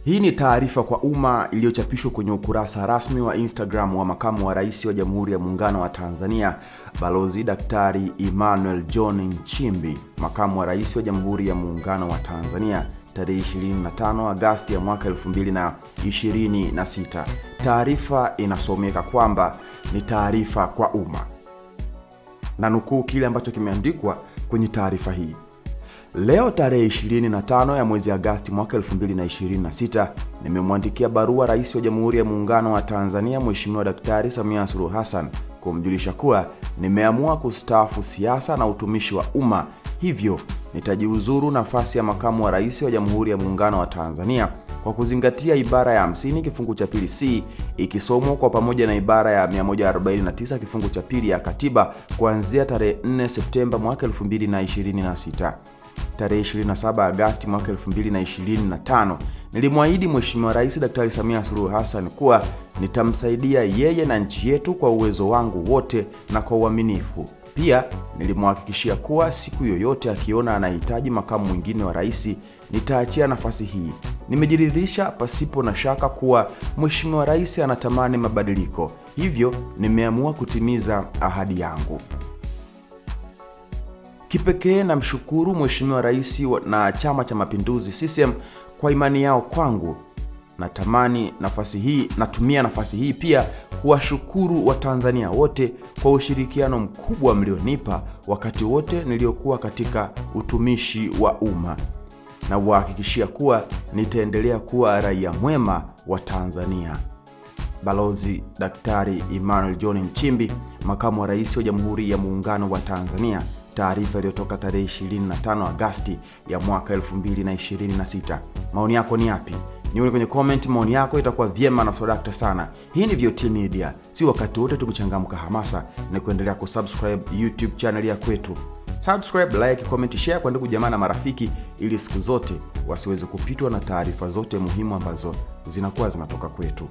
Hii ni taarifa kwa umma iliyochapishwa kwenye ukurasa rasmi wa Instagram wa Makamu wa Rais wa Jamhuri ya Muungano wa Tanzania, Balozi Daktari Emmanuel John Nchimbi, Makamu wa Rais wa Jamhuri ya Muungano wa Tanzania, tarehe 25 Agosti ya mwaka 2026. Taarifa inasomeka kwamba ni taarifa kwa umma. Na nukuu kile ambacho kimeandikwa kwenye taarifa hii. Leo tarehe 25 ya mwezi Agosti mwaka 2026, nimemwandikia barua Rais wa Jamhuri ya Muungano wa Tanzania Mheshimiwa Daktari Samia Suluhu Hassan kumjulisha kuwa nimeamua kustaafu siasa na utumishi wa umma, hivyo nitajiuzuru nafasi ya Makamu wa Rais wa Jamhuri ya Muungano wa Tanzania kwa kuzingatia ibara ya 50 kifungu cha pili C ikisomwa kwa pamoja na ibara ya 149 kifungu cha pili ya Katiba kuanzia tarehe 4 Septemba mwaka 2026. Tarehe 27 Agosti mwaka 2025, nilimwahidi Mheshimiwa Rais Daktari Samia Suluhu Hassan kuwa nitamsaidia yeye na nchi yetu kwa uwezo wangu wote na kwa uaminifu. Pia nilimhakikishia kuwa siku yoyote akiona anahitaji makamu mwingine wa rais, nitaachia nafasi hii. Nimejiridhisha pasipo na shaka kuwa Mheshimiwa Rais anatamani mabadiliko, hivyo nimeamua kutimiza ahadi yangu. Kipekee namshukuru Mheshimiwa Rais na Chama cha Mapinduzi CCM kwa imani yao kwangu. Natumia nafasi hii pia kuwashukuru Watanzania wote kwa ushirikiano mkubwa mlionipa wakati wote niliokuwa katika utumishi wa umma, na kuhakikishia kuwa nitaendelea kuwa raia mwema wa Tanzania. Balozi Daktari Emmanuel John Nchimbi, Makamu wa Rais wa Jamhuri ya Muungano wa Tanzania. Taarifa iliyotoka tarehe 25 Agosti ya mwaka 2026. Maoni yako ni yapi? Nione kwenye comment, maoni yako itakuwa vyema na sodakta sana. Hii ni VOT Media. Si wakati wote tumechangamka hamasa na kuendelea kusubscribe YouTube channel ya kwetu. Subscribe, like, comment, share kwa ndugu jamaa na marafiki ili siku zote wasiweze kupitwa na taarifa zote muhimu ambazo zinakuwa zinatoka kwetu.